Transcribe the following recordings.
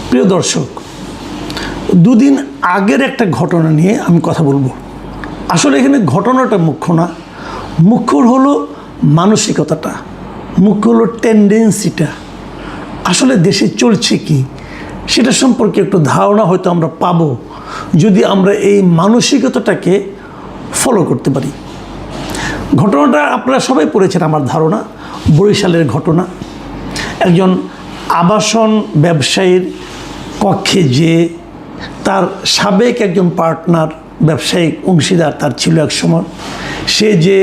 প্রিয় দর্শক, দুদিন আগের একটা ঘটনা নিয়ে আমি কথা বলবো। আসলে এখানে ঘটনাটা মুখ্য না, মুখ্য হলো মানসিকতাটা, মুখ্য হলো টেন্ডেন্সিটা। আসলে দেশে চলছে কি সেটা সম্পর্কে একটু ধারণা হয়তো আমরা পাবো যদি আমরা এই মানসিকতাটাকে ফলো করতে পারি। ঘটনাটা আপনারা সবাই পড়েছেন আমার ধারণা, বরিশালের ঘটনা। একজন আবাসন ব্যবসায়ীর কক্ষে যে তার সাবেক একজন পার্টনার, ব্যবসায়িক অংশীদার তার ছিল এক সময়, সে যে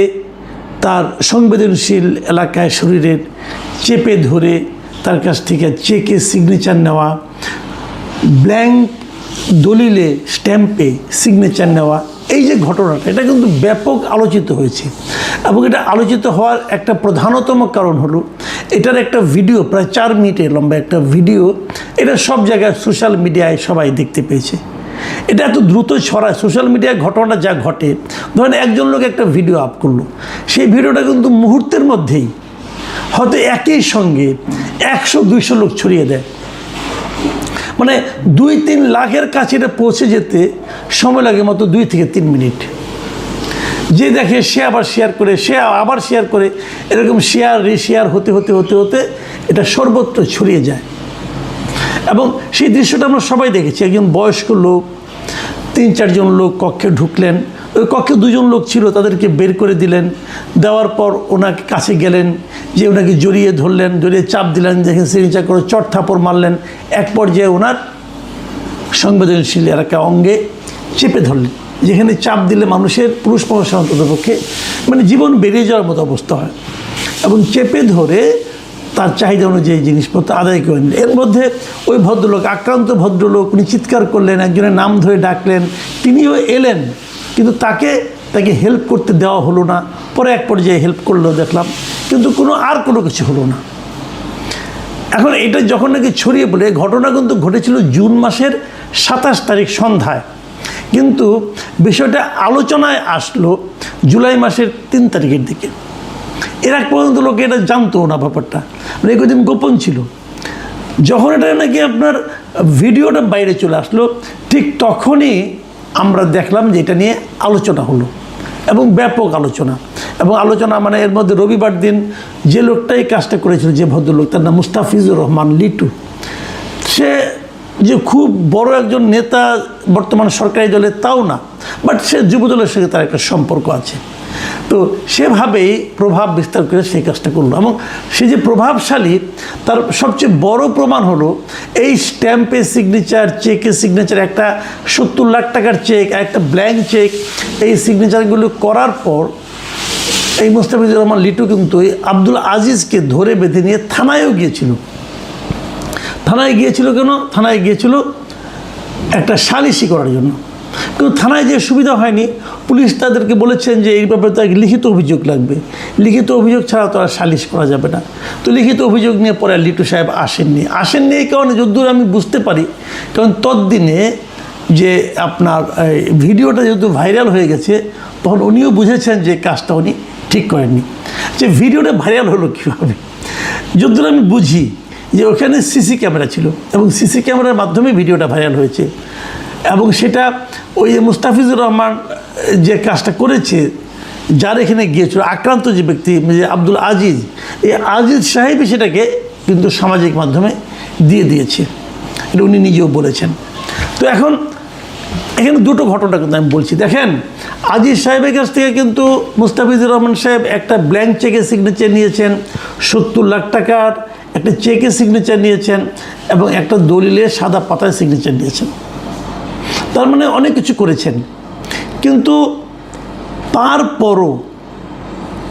তার সংবেদনশীল এলাকায় শরীরের চেপে ধরে তার কাছ থেকে চেকে সিগনেচার নেওয়া, ব্ল্যাঙ্ক দলিলে স্ট্যাম্পে সিগনেচার নেওয়া, এই যে ঘটনাটা, এটা কিন্তু ব্যাপক আলোচিত হয়েছে। এবং এটা আলোচিত হওয়ার একটা প্রধানতম কারণ হলো এটার একটা ভিডিও, প্রায় 4 মিনিটের লম্বা একটা ভিডিও, এটা সব জায়গায় সোশ্যাল মিডিয়ায় সবাই দেখতে পেয়েছে। এটা এত দ্রুত ছড়ায় সোশ্যাল মিডিয়ায়, ঘটনাটা যা ঘটে, ধরেন একজন লোক একটা ভিডিও আপ করলো, সেই ভিডিওটা কিন্তু মুহূর্তের মধ্যেই হয়তো একই সঙ্গে 100-200 লোক ছড়িয়ে দেয়। মানে 2-3 লাখের কাছে এটা পৌঁছে যেতে সময় লাগে মাত্র 2 থেকে 3 মিনিট। যে দেখে সে আবার শেয়ার করে, সে আবার শেয়ার করে, এরকম শেয়ার রিশেয়ার হতে হতে হতে হতে এটা সর্বত্র ছড়িয়ে যায়। এবং সেই দৃশ্যটা আমরা সবাই দেখেছি। একজন বয়স্ক লোক, 3-4 জন লোক কক্ষে ঢুকলেন, ওই কক্ষে 2 জন লোক ছিল, তাদেরকে বের করে দিলেন। দেওয়ার পর ওনাকে কাছে গেলেন, যে ওনাকে জড়িয়ে ধরলেন, জড়িয়ে চাপ দিলেন, দেখেন সিগনেচার করে চট থাপড় মারলেন। এক পর্যায়ে ওনার সংবেদনশীল এলাকা অঙ্গে চেপে ধরলেন, যেখানে চাপ দিলে মানুষের, পুরুষ মানুষের অন্ততপক্ষে মানে জীবন বেরিয়ে যাওয়ার মতো অবস্থা হয়। এবং চেপে ধরে তার চাহিদা অনুযায়ী জিনিসপত্র আদায় করে নিলেন। এর মধ্যে ওই ভদ্রলোক, আক্রান্ত ভদ্রলোক, উনি চিৎকার করলেন, একজনের নাম ধরে ডাকলেন, তিনিও এলেন, কিন্তু তাকে হেল্প করতে দেওয়া হলো না। পরে এক পর্যায়ে হেল্প করলো দেখলাম, কিন্তু আর কোনো কিছু হলো না। এখন এটা যখন নাকি ছড়িয়ে পড়ে, ঘটনা কিন্তু ঘটেছিল জুন মাসের 27 তারিখ সন্ধ্যায়, কিন্তু বিষয়টা আলোচনায় আসলো জুলাই মাসের 3 তারিখের দিকে। এর আগ পর্যন্ত লোকে এটা জানতো না, ব্যাপারটা মানে একদিন গোপন ছিল। যখন এটা নাকি আপনার ভিডিওটা বাইরে চলে আসলো, ঠিক তখনই আমরা দেখলাম যে এটা নিয়ে আলোচনা হলো, এবং ব্যাপক আলোচনা। এবং আলোচনা মানে এর মধ্যে রবিবার দিন যে লোকটাই কাজটা করেছিল, যে ভদ্রলোক, তার নাম মুস্তাফিজুর রহমান লিটু, সে যে খুব বড় একজন নেতা বর্তমান সরকারি দলে তাও না, বাট সে যুবদলের সঙ্গে তার একটা সম্পর্ক আছে। তো সেভাবেই প্রভাব বিস্তার করে সেই কাজটা করলো। এবং সে যে প্রভাবশালী, তার সবচেয়ে বড় প্রমাণ হলো এই স্ট্যাম্পে সিগনেচার, চেকে সিগনেচার, একটা 70 লাখ টাকার চেক, একটা ব্ল্যাঙ্ক চেক, এই সিগনেচারগুলো করার পর এই মুস্তাফিজুর রহমান লিটু কিন্তু আব্দুল আজিজকে ধরে বেঁধে নিয়ে থানায়ও গিয়েছিল। থানায় গিয়েছিল কেন? থানায় গিয়েছিল একটা সালিশি করার জন্য। কিন্তু থানায় যে সুবিধা হয়নি, পুলিশ তাদেরকে বলেছেন যে এই ব্যাপারে তো লিখিত অভিযোগ লাগবে, লিখিত অভিযোগ ছাড়া তো আর সালিশ করা যাবে না। তো লিখিত অভিযোগ নিয়ে পরে লিটু সাহেব আসেননি এই কারণে, যদ্দূর আমি বুঝতে পারি, কারণ ততদিনে যে আপনার ভিডিওটা যেহেতু ভাইরাল হয়ে গেছে, তখন উনিও বুঝেছেন যে কাজটা উনি ঠিক করেননি। যে ভিডিওটা ভাইরাল হলো কীভাবে, যদ্দূর আমি বুঝি যে ওখানে সিসি ক্যামেরা ছিল, এবং সিসি ক্যামেরার মাধ্যমে ভিডিওটা ভাইরাল হয়েছে। এবং সেটা ওই মুস্তাফিজুর রহমান যে কাজটা করেছে, যার এখানে গিয়েছিল আক্রান্ত যে ব্যক্তি, যে আব্দুল আজিজ, এই আজিজ সাহেবই সেটাকে কিন্তু সামাজিক মাধ্যমে দিয়েছে, এটা উনি নিজেও বলেছেন। তো এখন এখানে দুটো ঘটনা কিন্তু আমি বলছি। দেখেন, আজিজ সাহেবের কাছ থেকে কিন্তু মুস্তাফিজুর রহমান সাহেব একটা ব্ল্যাঙ্ক চেকে সিগনেচার নিয়েছেন, 70 লাখ টাকার একটা চেকে সিগনেচার নিয়েছেন, এবং একটা দলিলে সাদা পাতায় সিগনেচার নিয়েছেন। তার মানে অনেক কিছু করেছেন। কিন্তু তারপরও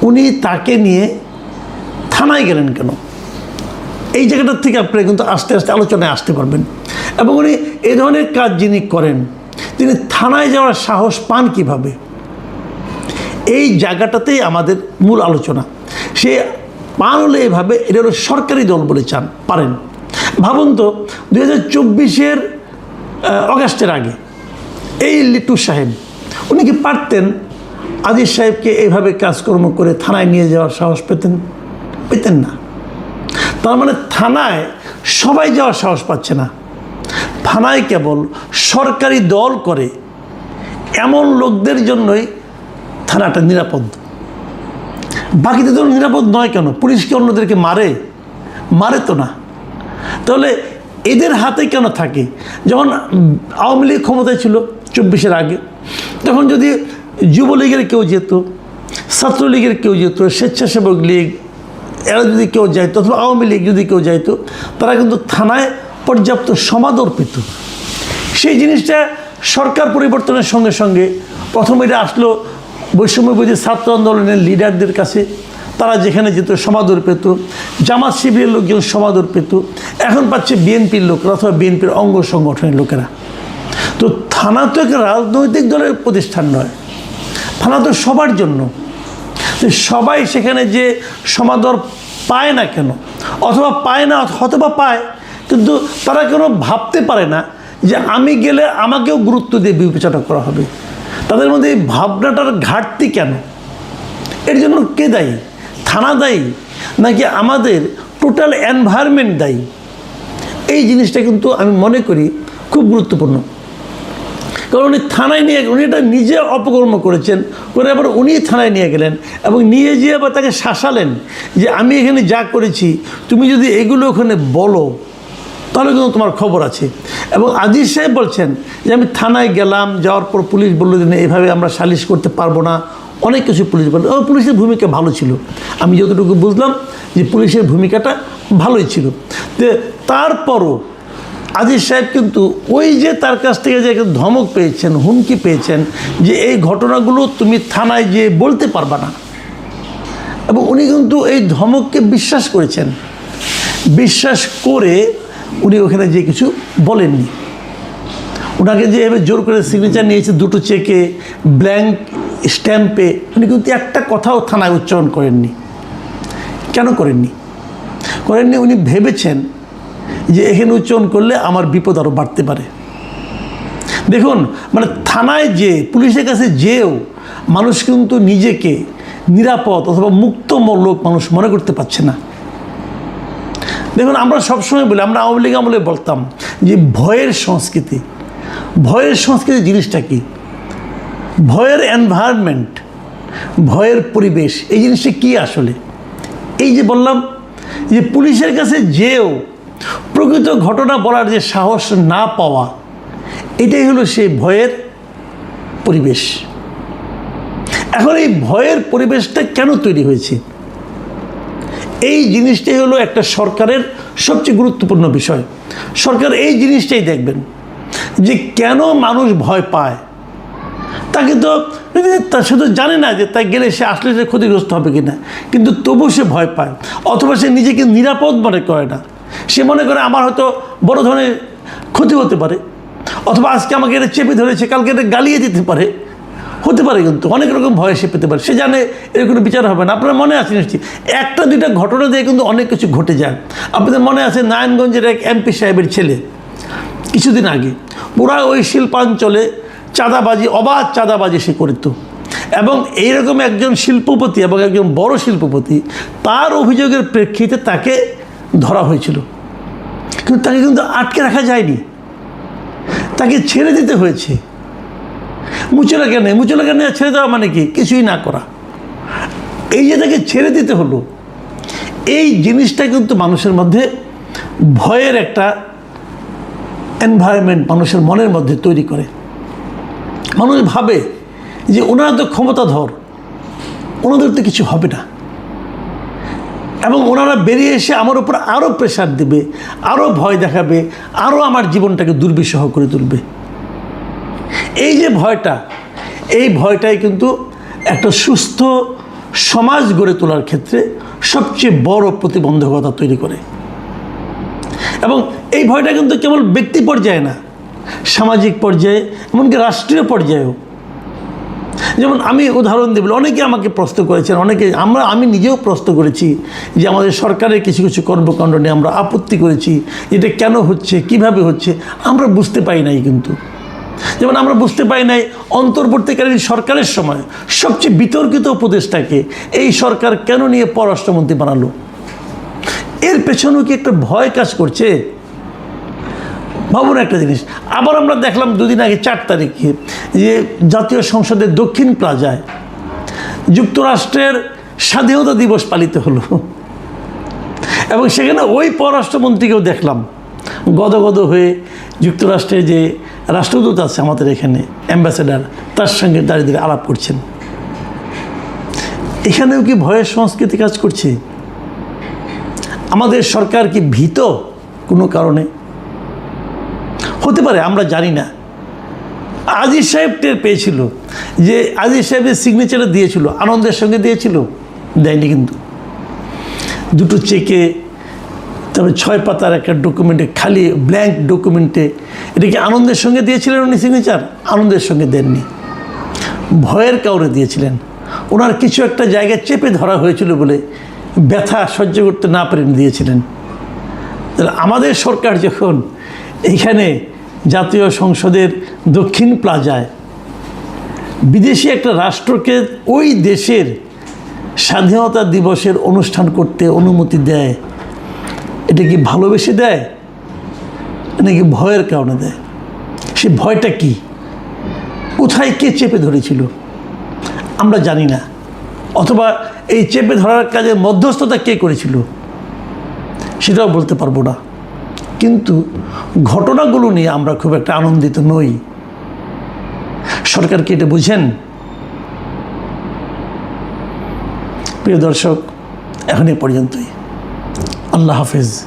উনি তাকে নিয়ে থানায় গেলেন কেন? এই জায়গাটার থেকে আপনি কিন্তু আস্তে আস্তে আলোচনায় আসতে পারবেন। এবং উনি এই ধরনের কাজ যিনি করেন, তিনি থানায় যাওয়ার সাহস পান কিভাবে? এই জায়গাটাতেই আমাদের মূল আলোচনা। সে পান হলে এভাবে, এটা হলো সরকারি দল বলে পারেন। ভাবুন তো, 2024-এর অগাস্টের আগে এই লিটু সাহেব, উনি কি পারতেন আজিজ সাহেবকে এইভাবে কাজকর্ম করে থানায় নিয়ে যাওয়ার সাহস পেতেন না। তার মানে থানায় সবাই যাওয়ার সাহস পাচ্ছে না। থানায় কেবল সরকারি দল করে এমন লোকদের জন্যই থানাটা নিরাপদ। বাকিতে তো নিরাপদ নয় কেন? পুলিশ কি অন্যদেরকে মারে? মারে তো না। তাহলে এদের হাতে কেন থাকে? যখন আওয়ামী লীগ ক্ষমতায় ছিল 24-এর আগে, তখন যদি যুবলীগের কেউ যেত, ছাত্রলীগের কেউ যেত, স্বেচ্ছাসেবক লীগ এরা যদি কেউ যাইতো, অথবা আওয়ামী লীগ যদি কেউ যাইতো, তারা কিন্তু থানায় পর্যাপ্ত সমাদর পেত। সেই জিনিসটা সরকার পরিবর্তনের সঙ্গে সঙ্গে প্রথমে এটা আসলো বৈষম্যবিরোধী ছাত্র আন্দোলনের লিডারদের কাছে, তারা যেখানে যেত সমাদর পেত, জামাত শিবিরের লোকজন সমাদর পেত, এখন পাচ্ছে বিএনপির লোকরা অথবা বিএনপির অঙ্গ সংগঠনের লোকেরা। তো থানা তো একটা রাজনৈতিক দলের প্রতিষ্ঠান নয়, থানা তো সবার জন্য। তো সবাই সেখানে যে সমাদর পায় না কেন, অথবা পায় না অথবা পায়, কিন্তু তারা কেন ভাবতে পারে না যে আমি গেলে আমাকেও গুরুত্ব দিয়ে বিবেচনা করা হবে? তাদের মধ্যে এই ভাবনাটার ঘাটতি কেন? এর জন্য কে দায়ী? থানা দায়ী নাকি আমাদের টোটাল এনভায়রনমেন্ট দায়ী? এই জিনিসটা কিন্তু আমি মনে করি খুব গুরুত্বপূর্ণ। কারণ উনি থানায় নিয়ে, উনি এটা নিজে অপকর্ম করেছেন, করে আবার উনি থানায় নিয়ে গেলেন এবং নিয়ে গিয়ে আবার তাকে শাসালেন যে আমি এখানে যা করেছি তুমি যদি এগুলো ওখানে বলো তাহলে কিন্তু তোমার খবর আছে। এবং আজিজ সাহেব বলছেন যে আমি থানায় গেলাম, যাওয়ার পর পুলিশ বললো যে এইভাবে আমরা সালিশ করতে পারবো না, অনেক কিছু পুলিশ বলল। পুলিশের ভূমিকা ভালো ছিল, আমি যতটুকু বুঝলাম যে পুলিশের ভূমিকাটা ভালোই ছিল। তো তারপরও আজিজ সাহেব কিন্তু ওই যে তার কাছ থেকে যে ধমক পেয়েছেন, হুমকি পেয়েছেন যে এই ঘটনাগুলো তুমি থানায় যেয়ে বলতে পারবা না, এবং উনি কিন্তু এই ধমককে বিশ্বাস করেছেন। বিশ্বাস করে উনি ওখানে যে কিছু বলেননি। ওনাকে যে এভাবে জোর করে সিগনেচার নিয়েছে 2টো চেকে, ব্ল্যাঙ্ক স্ট্যাম্পে, উনি কিন্তু একটা কথাও থানায় উচ্চারণ করেননি। কেন করেননি? উনি ভেবেছেন যে এখানে উচ্চারণ করলে আমার বিপদ আরও বাড়তে পারে। দেখুন, মানে থানায় যে পুলিশের কাছে যেও মানুষ কিন্তু নিজেকে নিরাপদ অথবা মুক্ত লোক মানুষ মনে করতে পারছে না। দেখুন, আমরা সবসময় বলি, আমরা আওয়ামী লীগ আমলে বলতাম যে ভয়ের সংস্কৃতি। ভয়ের সংস্কৃতি জিনিসটা কি? ভয়ের এনভায়রনমেন্ট, ভয়ের পরিবেশ, এই জিনিসটা কি আসলে? এই যে বললাম যে পুলিশের কাছে যেও প্রকৃত ঘটনা বলার যে সাহস না পাওয়া, এটাই হলো সেই ভয়ের পরিবেশ। এখন এই ভয়ের পরিবেশটা কেন তৈরি হয়েছে? এই জিনিসটাই হলো একটা সরকারের সবচেয়ে গুরুত্বপূর্ণ বিষয়। সরকার এই জিনিসটাই দেখবেন যে কেন মানুষ ভয় পায়। তাকে তো সে তো জানে না যে তাই গেলে সে আসলে সে ক্ষতিগ্রস্ত হবে কিনা, কিন্তু তবু সে ভয় পায়, অথবা সে নিজেকে নিরাপদ মনে করে না। সে মনে করে আমার হয়তো বড় ধরনের ক্ষতি হতে পারে, অথবা আজকে আমাকে এটা চেপে ধরেছে, কালকে এটা গালিয়ে দিতে পারে, হতে পারে, কিন্তু অনেক রকম ভয় সে পেতে পারে। সে জানে এর কোনো বিচার হবে না। আপনার মনে আছে নিশ্চয়ই 1টা 2টা ঘটনা দিয়ে কিন্তু অনেক কিছু ঘটে যায়। আপনাদের মনে আছে নারায়ণগঞ্জের এক এমপি সাহেবের ছেলে কিছুদিন আগে পুরা ওই শিল্পাঞ্চলে চাঁদাবাজি, অবাধ চাঁদাবাজি সে করত, এবং এইরকম একজন শিল্পপতি এবং একজন বড় শিল্পপতি, তার অভিযোগের প্রেক্ষিতে তাকে ধরা হয়েছিল, কিন্তু তাকে কিন্তু আটকে রাখা যায়নি, তাকে ছেড়ে দিতে হয়েছে। মুচলেখা নেই, ছেড়ে দেওয়া মানে কি? কিছুই না করা। এই যে তাকে ছেড়ে দিতে হলো, এই জিনিসটা কিন্তু মানুষের মধ্যে ভয়ের একটা এনভায়রনমেন্ট মানুষের মনের মধ্যে তৈরি করে। মানুষ ভাবে যে ওনারা তো ক্ষমতাধর, ওনাদের তো কিছু হবে না, এবং ওনারা বেরিয়ে এসে আমার উপর আরও প্রেশার দেবে, আরও ভয় দেখাবে, আরও আমার জীবনটাকে দুর্বিষহ করে তুলবে। এই যে ভয়টা, এই ভয়টাই কিন্তু একটা সুস্থ সমাজ গড়ে তোলার ক্ষেত্রে সবচেয়ে বড় প্রতিবন্ধকতা তৈরি করে। এবং এই ভয়টা কিন্তু কেবল ব্যক্তি পর্যায়ে না, সামাজিক পর্যায়ে, এমনকি রাষ্ট্রীয় পর্যায়েও। যেমন আমি উদাহরণ দেব, অনেকে আমাকে প্রশ্ন করেছেন, আমি নিজেও প্রশ্ন করেছি যে আমাদের সরকারের কিছু কিছু কর্মকাণ্ড নিয়ে আমরা আপত্তি করেছি, এটা কেন হচ্ছে, কিভাবে হচ্ছে, আমরা বুঝতে পারি নাই। কিন্তু যেমন আমরা বুঝতে পারি নাই অন্তর্বর্তীকালীন সরকারের সময় সবচেয়ে বিতর্কিত উপদেষ্টাকে এই সরকার কেন নিয়ে পররাষ্ট্রমন্ত্রী বানালো। এর পেছনেও কি একটা ভয় কাজ করছে? ভাবুন একটা জিনিস। আবার আমরা দেখলাম দুদিন আগে 4 তারিখে যে জাতীয় সংসদের দক্ষিণ প্লাজায় যুক্তরাষ্ট্রের স্বাধীনতা দিবস পালিত হলো, এবং সেখানে ওই পররাষ্ট্রমন্ত্রীকেও দেখলাম গদগদ হয়ে যুক্তরাষ্ট্রের যে রাষ্ট্রদূত আছে আমাদের এখানে, অ্যাম্বাসেডার, তার সঙ্গে দাঁড়িয়ে দাঁড়িয়ে আলাপ করছেন। এখানেও কি ভয়ের সংস্কৃতি কাজ করছে? আমাদের সরকার কি ভীত কোনো কারণে? হতে পারে, আমরা জানি না। আজিজ সাহেব টের পেয়েছিল যে আজিজ সাহেবের সিগনেচারে দিয়েছিল, আনন্দের সঙ্গে দিয়েছিল, দেয়নি কিন্তু। 2টো চেকে, তবে 6 পাতার একটা ডকুমেন্টে, খালি ব্ল্যাঙ্ক ডকুমেন্টে, এটা কি আনন্দের সঙ্গে দিয়েছিলেন উনি সিগনেচার? আনন্দের সঙ্গে দেননি, ভয়ের কারণে দিয়েছিলেন। ওনার কিছু একটা জায়গায় চেপে ধরা হয়েছিল বলে ব্যথা সহ্য করতে না পেরে দিয়েছিলেন। তাহলে আমাদের সরকার যখন এইখানে জাতীয় সংসদের দক্ষিণ প্লাজায় বিদেশি একটা রাষ্ট্রকে ওই দেশের স্বাধীনতা দিবসের অনুষ্ঠান করতে অনুমতি দেয়, এটা কি ভালোবেসে দেয় নাকি ভয়ের কারণে দেয়? সে ভয়টা কি? কোথায় কে চেপে ধরেছিল আমরা জানি না, অথবা এই চেপে ধরার কাজে মধ্যস্থতা কে করেছিল সেটাও বলতে পারবো না। কিন্তু ঘটনাগুলো নিয়ে আমরা খুব একটা আনন্দিত নই। সরকার কি এটা বুঝেন? প্রিয় দর্শক, এখন এ পর্যন্তই। আল্লাহ হাফেজ।